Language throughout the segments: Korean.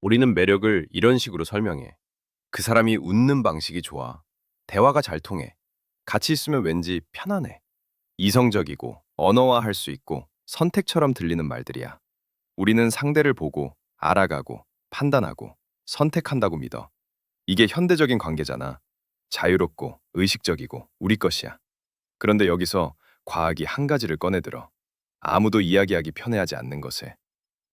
우리는 매력을 이런 식으로 설명해. 그 사람이 웃는 방식이 좋아. 대화가 잘 통해. 같이 있으면 왠지 편안해. 이성적이고 언어화할 수 있고 선택처럼 들리는 말들이야. 우리는 상대를 보고 알아가고 판단하고 선택한다고 믿어. 이게 현대적인 관계잖아. 자유롭고 의식적이고 우리 것이야. 그런데 여기서 과학이 한 가지를 꺼내들어. 아무도 이야기하기 편해하지 않는 것에.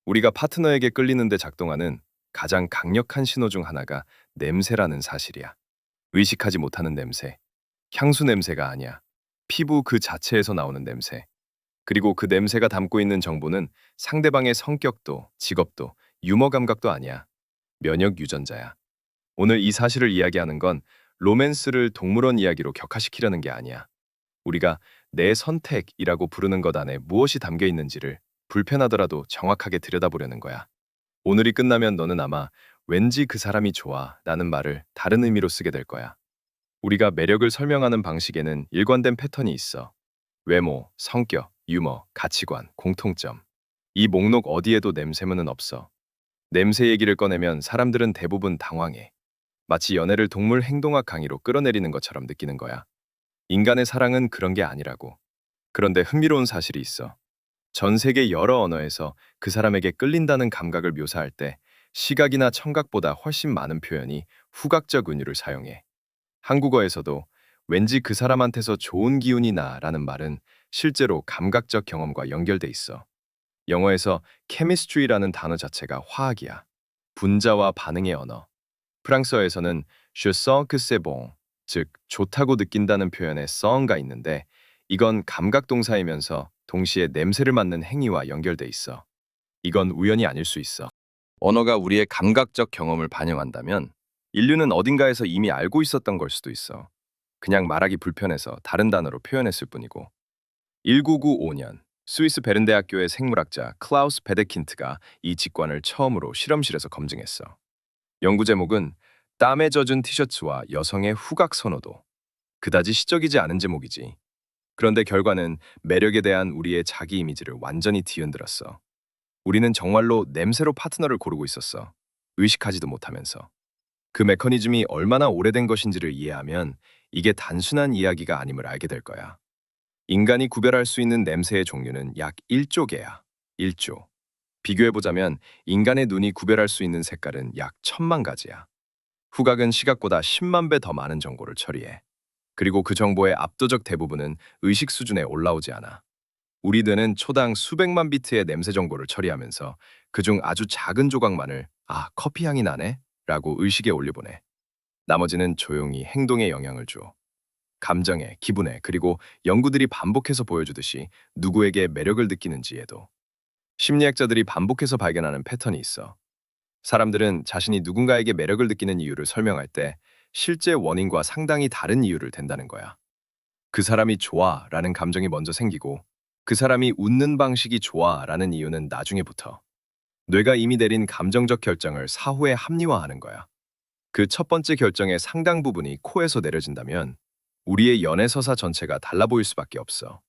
우리가 파트너에게 끌리는데 작동하는 가장 강력한 신호 중 하나가 냄새라는 사실이야. 의식하지 못하는 냄새. 향수 냄새가 아니야. 피부 그 자체에서 나오는 냄새. 그리고 그 냄새가 담고 있는 정보는 상대방의 성격도, 직업도, 유머 감각도 아니야. 면역 유전자야. 오늘 이 사실을 이야기하는 건 로맨스를 동물원 이야기로 격화시키려는 게 아니야. 우리가 내 선택이라고 부르는 것 안에 무엇이 담겨 있는지를 불편하더라도 정확하게 들여다보려는 거야. 오늘이 끝나면 너는 아마 왠지 그 사람이 좋아 라는 말을 다른 의미로 쓰게 될 거야. 우리가 매력을 설명하는 방식에는 일관된 패턴이 있어. 외모, 성격, 유머, 가치관, 공통점. 이 목록 어디에도 냄새문은 없어. 냄새 얘기를 꺼내면 사람들은 대부분 당황해. 마치 연애를 동물 행동학 강의로 끌어내리는 것처럼 느끼는 거야. 인간의 사랑은 그런 게 아니라고. 그런데 흥미로운 사실이 있어. 전 세계 여러 언어에서 그 사람에게 끌린다는 감각을 묘사할 때 시각이나 청각보다 훨씬 많은 표현이 후각적 은유를 사용해. 한국어에서도 왠지 그 사람한테서 좋은 기운이 나라는 말은 실제로 감각적 경험과 연결돼 있어. 영어에서 chemistry라는 단어 자체가 화학이야. 분자와 반응의 언어. 프랑스어에서는 je sens que c'est bon, 즉 좋다고 느낀다는 표현에 sens가 있는데 이건 감각 동사이면서 동시에 냄새를 맡는 행위와 연결돼 있어. 이건 우연이 아닐 수 있어. 언어가 우리의 감각적 경험을 반영한다면 인류는 어딘가에서 이미 알고 있었던 걸 수도 있어. 그냥 말하기 불편해서 다른 단어로 표현했을 뿐이고. 1995년 스위스 베른 대학교의 생물학자 클라우스 베데킨트가 이 직관을 처음으로 실험실에서 검증했어. 연구 제목은 땀에 젖은 티셔츠와 여성의 후각 선호도. 그다지 시적이지 않은 제목이지. 그런데 결과는 매력에 대한 우리의 자기 이미지를 완전히 뒤흔들었어. 우리는 정말로 냄새로 파트너를 고르고 있었어. 의식하지도 못하면서. 그 메커니즘이 얼마나 오래된 것인지를 이해하면 이게 단순한 이야기가 아님을 알게 될 거야. 인간이 구별할 수 있는 냄새의 종류는 약 1조 개야. 1조. 비교해보자면 인간의 눈이 구별할 수 있는 색깔은 약 1000만 가지야. 후각은 시각보다 10만 배 더 많은 정보를 처리해. 그리고 그 정보의 압도적 대부분은 의식 수준에 올라오지 않아. 우리 뇌는 초당 수백만 비트의 냄새 정보를 처리하면서 그중 아주 작은 조각만을 커피 향이 나네? 라고 의식에 올려보내. 나머지는 조용히 행동에 영향을 줘. 감정에, 기분에, 그리고 연구들이 반복해서 보여주듯이 누구에게 매력을 느끼는지에도. 심리학자들이 반복해서 발견하는 패턴이 있어. 사람들은 자신이 누군가에게 매력을 느끼는 이유를 설명할 때 실제 원인과 상당히 다른 이유를 댄다는 거야. 그 사람이 좋아 라는 감정이 먼저 생기고 그 사람이 웃는 방식이 좋아 라는 이유는 나중에 붙어. 뇌가 이미 내린 감정적 결정을 사후에 합리화하는 거야. 그 첫 번째 결정의 상당 부분이 코에서 내려진다면 우리의 연애 서사 전체가 달라 보일 수밖에 없어.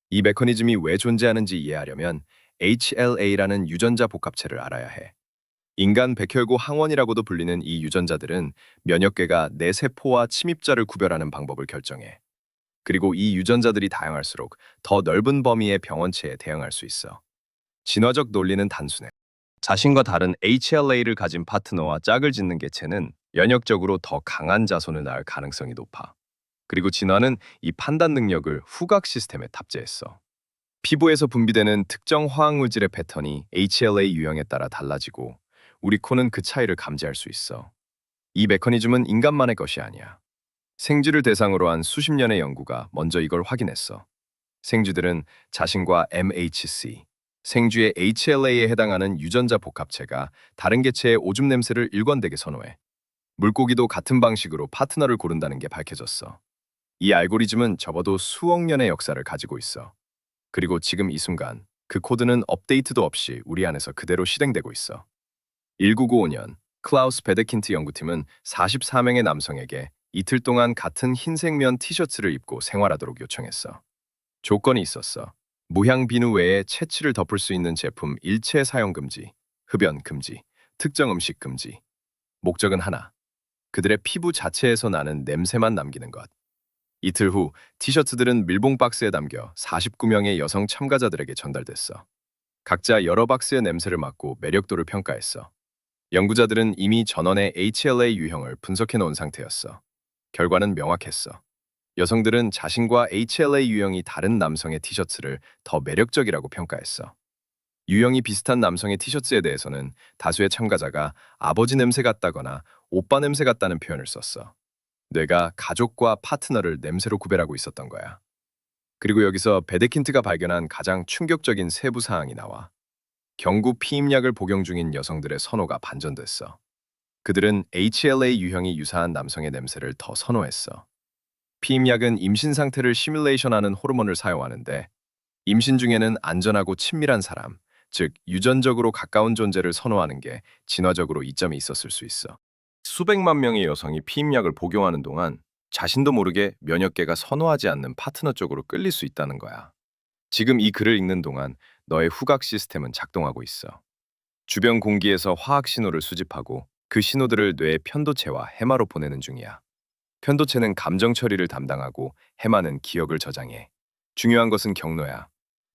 이 메커니즘이 왜 존재하는지 이해하려면 HLA라는 유전자 복합체를 알아야 해. 인간 백혈구 항원이라고도 불리는 이 유전자들은 면역계가 내 세포와 침입자를 구별하는 방법을 결정해. 그리고 이 유전자들이 다양할수록 더 넓은 범위의 병원체에 대응할 수 있어. 진화적 논리는 단순해. 자신과 다른 HLA를 가진 파트너와 짝을 짓는 개체는 연역적으로 더 강한 자손을 낳을 가능성이 높아. 그리고 진화는 이 판단 능력을 후각 시스템에 탑재했어. 피부에서 분비되는 특정 화학 물질의 패턴이 HLA 유형에 따라 달라지고 우리 코는 그 차이를 감지할 수 있어. 이 메커니즘은 인간만의 것이 아니야. 생쥐를 대상으로 한 수십 년의 연구가 먼저 이걸 확인했어. 생쥐들은 자신과 MHC, 생쥐의 HLA에 해당하는 유전자 복합체가 다른 개체의 오줌 냄새를 일관되게 선호해. 물고기도 같은 방식으로 파트너를 고른다는 게 밝혀졌어. 이 알고리즘은 적어도 수억 년의 역사를 가지고 있어. 그리고 지금 이 순간 그 코드는 업데이트도 없이 우리 안에서 그대로 실행되고 있어. 1995년 클라우스 베데킨트 연구팀은 44명의 남성에게 이틀 동안 같은 흰색 면 티셔츠를 입고 생활하도록 요청했어. 조건이 있었어. 무향 비누 외에 채취를 덮을 수 있는 제품 일체 사용 금지, 흡연 금지, 특정 음식 금지. 목적은 하나. 그들의 피부 자체에서 나는 냄새만 남기는 것. 이틀 후 티셔츠들은 밀봉 박스에 담겨 49명의 여성 참가자들에게 전달됐어. 각자 여러 박스의 냄새를 맡고 매력도를 평가했어. 연구자들은 이미 전원의 HLA 유형을 분석해 놓은 상태였어. 결과는 명확했어. 여성들은 자신과 HLA 유형이 다른 남성의 티셔츠를 더 매력적이라고 평가했어. 유형이 비슷한 남성의 티셔츠에 대해서는 다수의 참가자가 아버지 냄새 같다거나 오빠 냄새 같다는 표현을 썼어. 뇌가 가족과 파트너를 냄새로 구별하고 있었던 거야. 그리고 여기서 베데킨트가 발견한 가장 충격적인 세부 사항이 나와. 경구 피임약을 복용 중인 여성들의 선호가 반전됐어. 그들은 HLA 유형이 유사한 남성의 냄새를 더 선호했어. 피임약은 임신 상태를 시뮬레이션하는 호르몬을 사용하는데 임신 중에는 안전하고 친밀한 사람, 즉 유전적으로 가까운 존재를 선호하는 게 진화적으로 이점이 있었을 수 있어. 수백만 명의 여성이 피임약을 복용하는 동안 자신도 모르게 면역계가 선호하지 않는 파트너 쪽으로 끌릴 수 있다는 거야. 지금 이 글을 읽는 동안 너의 후각 시스템은 작동하고 있어. 주변 공기에서 화학 신호를 수집하고 그 신호들을 뇌의 편도체와 해마로 보내는 중이야. 편도체는 감정 처리를 담당하고 해마는 기억을 저장해. 중요한 것은 경로야.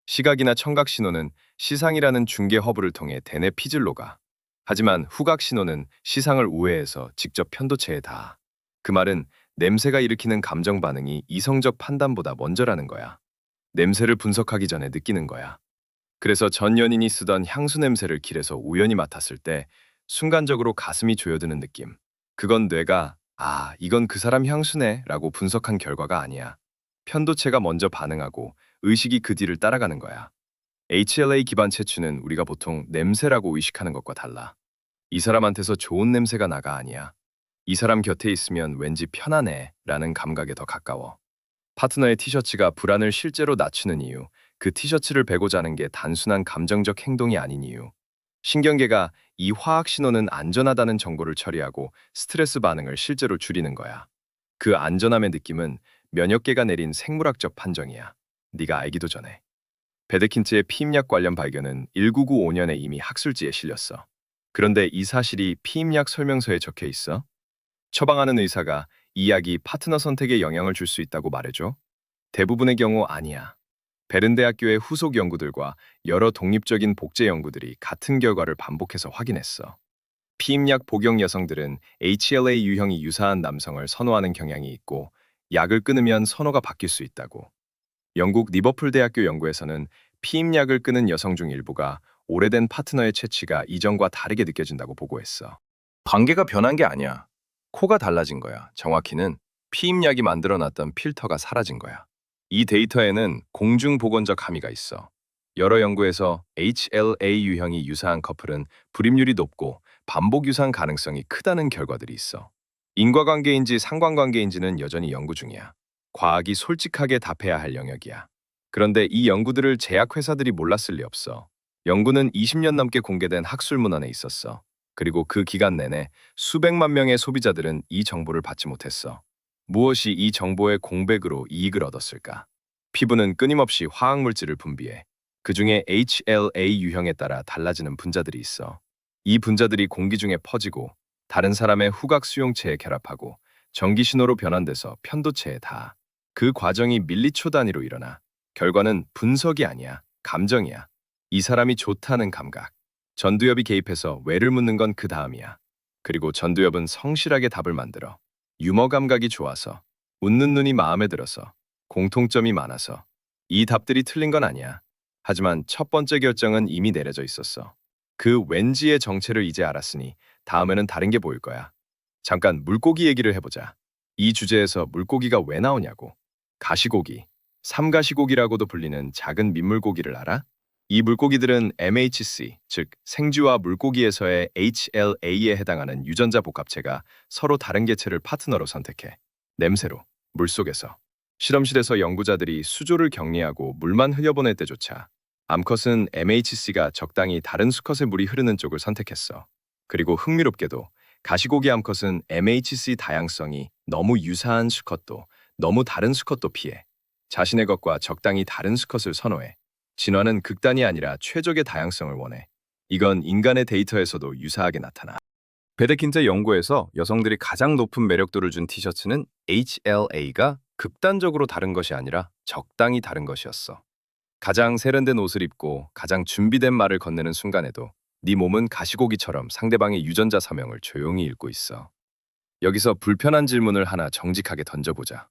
시각이나 청각 신호는 시상이라는 중계 허브를 통해 대뇌 피질로 가. 하지만 후각 신호는 시상을 우회해서 직접 편도체에 닿아. 그 말은 냄새가 일으키는 감정 반응이 이성적 판단보다 먼저라는 거야. 냄새를 분석하기 전에 느끼는 거야. 그래서 전 연인이 쓰던 향수 냄새를 길에서 우연히 맡았을 때 순간적으로 가슴이 조여드는 느낌. 그건 뇌가 이건 그 사람 향수네 라고 분석한 결과가 아니야. 편도체가 먼저 반응하고 의식이 그 뒤를 따라가는 거야. HLA 기반 채취는 우리가 보통 냄새라고 의식하는 것과 달라. 이 사람한테서 좋은 냄새가 나가 아니야. 이 사람 곁에 있으면 왠지 편하네 라는 감각에 더 가까워. 파트너의 티셔츠가 불안을 실제로 낮추는 이유, 그 티셔츠를 베고자 하는 게 단순한 감정적 행동이 아닌 이유. 신경계가 이 화학 신호는 안전하다는 정보를 처리하고 스트레스 반응을 실제로 줄이는 거야. 그 안전함의 느낌은 면역계가 내린 생물학적 판정이야. 네가 알기도 전에. 베데킨트의 피임약 관련 발견은 1995년에 이미 학술지에 실렸어. 그런데 이 사실이 피임약 설명서에 적혀 있어? 처방하는 의사가 이 약이 파트너 선택에 영향을 줄 수 있다고 말해줘? 대부분의 경우 아니야. 베른 대학교의 후속 연구들과 여러 독립적인 복제 연구들이 같은 결과를 반복해서 확인했어. 피임약 복용 여성들은 HLA 유형이 유사한 남성을 선호하는 경향이 있고 약을 끊으면 선호가 바뀔 수 있다고. 영국 리버풀 대학교 연구에서는 피임약을 끊은 여성 중 일부가 오래된 파트너의 채취가 이전과 다르게 느껴진다고 보고했어. 관계가 변한 게 아니야. 코가 달라진 거야. 정확히는 피임약이 만들어놨던 필터가 사라진 거야. 이 데이터에는 공중보건적 함의가 있어. 여러 연구에서 HLA 유형이 유사한 커플은 불임률이 높고 반복 유산 가능성이 크다는 결과들이 있어. 인과관계인지 상관관계인지는 여전히 연구 중이야. 과학이 솔직하게 답해야 할 영역이야. 그런데 이 연구들을 제약회사들이 몰랐을 리 없어. 연구는 20년 넘게 공개된 학술문헌에 있었어. 그리고 그 기간 내내 수백만 명의 소비자들은 이 정보를 받지 못했어. 무엇이 이 정보의 공백으로 이익을 얻었을까? 피부는 끊임없이 화학물질을 분비해. 그중에 HLA 유형에 따라 달라지는 분자들이 있어. 이 분자들이 공기 중에 퍼지고 다른 사람의 후각 수용체에 결합하고 전기 신호로 변환돼서 편도체에 닿아. 그 과정이 밀리초 단위로 일어나. 결과는 분석이 아니야. 감정이야. 이 사람이 좋다는 감각. 전두엽이 개입해서 왜를 묻는 건 그 다음이야. 그리고 전두엽은 성실하게 답을 만들어. 유머 감각이 좋아서, 웃는 눈이 마음에 들어서, 공통점이 많아서. 이 답들이 틀린 건 아니야. 하지만 첫 번째 결정은 이미 내려져 있었어. 그 왠지의 정체를 이제 알았으니 다음에는 다른 게 보일 거야. 잠깐 물고기 얘기를 해보자. 이 주제에서 물고기가 왜 나오냐고. 가시고기, 삼가시고기라고도 불리는 작은 민물고기를 알아? 이 물고기들은 MHC, 즉 생쥐와 물고기에서의 HLA에 해당하는 유전자 복합체가 서로 다른 개체를 파트너로 선택해. 냄새로, 물속에서. 실험실에서 연구자들이 수조를 격리하고 물만 흘려보낼 때조차 암컷은 MHC가 적당히 다른 수컷의 물이 흐르는 쪽을 선택했어. 그리고 흥미롭게도 가시고기 암컷은 MHC 다양성이 너무 유사한 수컷도 너무 다른 수컷도 피해. 자신의 것과 적당히 다른 수컷을 선호해. 진화는 극단이 아니라 최적의 다양성을 원해. 이건 인간의 데이터에서도 유사하게 나타나. 베데킨트 연구에서 여성들이 가장 높은 매력도를 준 티셔츠는 HLA가 극단적으로 다른 것이 아니라 적당히 다른 것이었어. 가장 세련된 옷을 입고 가장 준비된 말을 건네는 순간에도 네 몸은 가시고기처럼 상대방의 유전자 서명을 조용히 읽고 있어. 여기서 불편한 질문을 하나 정직하게 던져보자.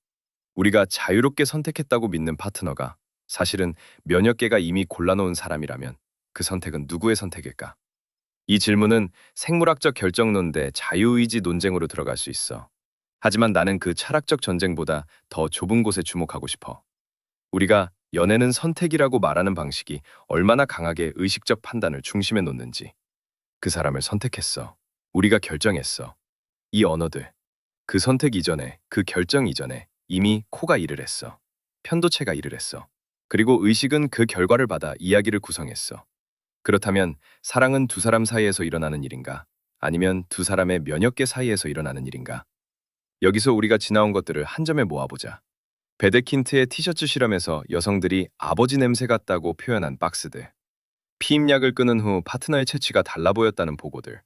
우리가 자유롭게 선택했다고 믿는 파트너가 사실은 몇몇 개가 이미 골라놓은 사람이라면 그 선택은 누구의 선택일까? 이 질문은 생물학적 결정론 대 자유의지 논쟁으로 들어갈 수 있어. 하지만 나는 그 철학적 전쟁보다 더 좁은 곳에 주목하고 싶어. 우리가 연애는 선택이라고 말하는 방식이 얼마나 강하게 의식적 판단을 중심에 놓는지. 그 사람을 선택했어. 우리가 결정했어. 이 언어들. 그 선택 이전에, 그 결정 이전에 이미 코가 일을 했어. 편도체가 일을 했어. 그리고 의식은 그 결과를 받아 이야기를 구성했어. 그렇다면 사랑은 두 사람 사이에서 일어나는 일인가? 아니면 두 사람의 몇몇 개 사이에서 일어나는 일인가? 여기서 우리가 지나온 것들을 한 점에 모아보자. 베데킨트의 티셔츠 실험에서 여성들이 아버지 냄새 같다고 표현한 박스들. 피임약을 끊은 후 파트너의 체취가 달라 보였다는 보고들.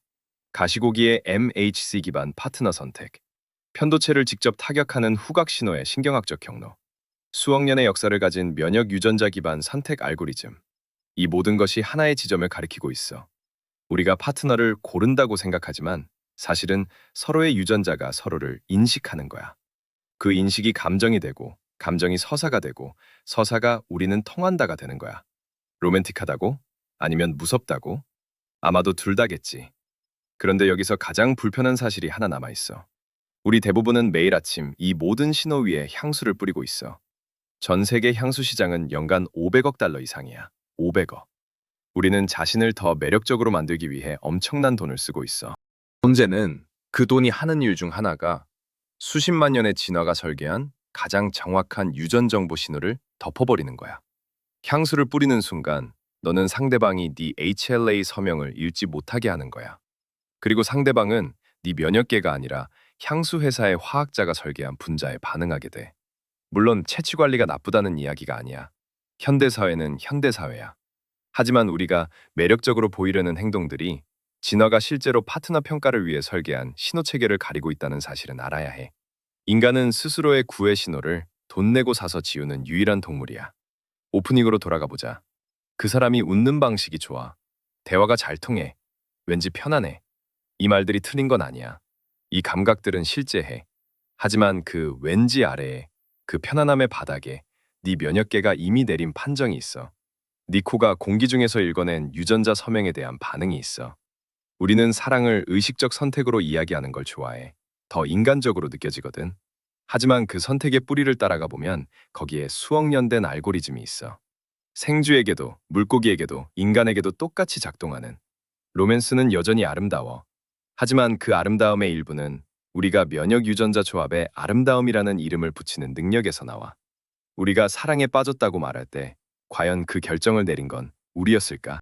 가시고기의 MHC 기반 파트너 선택. 편도체를 직접 타격하는 후각 신호의 신경학적 경로. 수억 년의 역사를 가진 면역 유전자 기반 선택 알고리즘. 이 모든 것이 하나의 지점을 가리키고 있어. 우리가 파트너를 고른다고 생각하지만 사실은 서로의 유전자가 서로를 인식하는 거야. 그 인식이 감정이 되고, 감정이 서사가 되고, 서사가 우리는 통한다가 되는 거야. 로맨틱하다고? 아니면 무섭다고? 아마도 둘 다겠지. 그런데 여기서 가장 불편한 사실이 하나 남아있어. 우리 대부분은 매일 아침 이 모든 신호 위에 향수를 뿌리고 있어. 전 세계 향수 시장은 연간 500억 달러 이상이야. 500억. 우리는 자신을 더 매력적으로 만들기 위해 엄청난 돈을 쓰고 있어. 문제는 그 돈이 하는 일 중 하나가 수십만 년의 진화가 설계한 가장 정확한 유전 정보 신호를 덮어버리는 거야. 향수를 뿌리는 순간 너는 상대방이 네 HLA 서명을 읽지 못하게 하는 거야. 그리고 상대방은 네 면역 개가 아니라 향수 회사의 화학자가 설계한 분자에 반응하게 돼. 물론 채취 관리가 나쁘다는 이야기가 아니야. 현대 사회는 현대 사회야. 하지만 우리가 매력적으로 보이려는 행동들이 진화가 실제로 파트너 평가를 위해 설계한 신호 체계를 가리고 있다는 사실은 알아야 해. 인간은 스스로의 구애 신호를 돈 내고 사서 지우는 유일한 동물이야. 오프닝으로 돌아가 보자. 그 사람이 웃는 방식이 좋아. 대화가 잘 통해. 왠지 편안해. 이 말들이 틀린 건 아니야. 이 감각들은 실제해. 하지만 그 왠지 아래에, 그 편안함의 바닥에 네 면역계가 이미 내린 판정이 있어. 네 코가 공기 중에서 읽어낸 유전자 서명에 대한 반응이 있어. 우리는 사랑을 의식적 선택으로 이야기하는 걸 좋아해. 더 인간적으로 느껴지거든. 하지만 그 선택의 뿌리를 따라가 보면 거기에 수억 년 된 알고리즘이 있어. 생쥐에게도, 물고기에게도, 인간에게도 똑같이 작동하는. 로맨스는 여전히 아름다워. 하지만 그 아름다움의 일부는 우리가 면역 유전자 조합에 아름다움이라는 이름을 붙이는 능력에서 나와. 우리가 사랑에 빠졌다고 말할 때 과연 그 결정을 내린 건 우리였을까?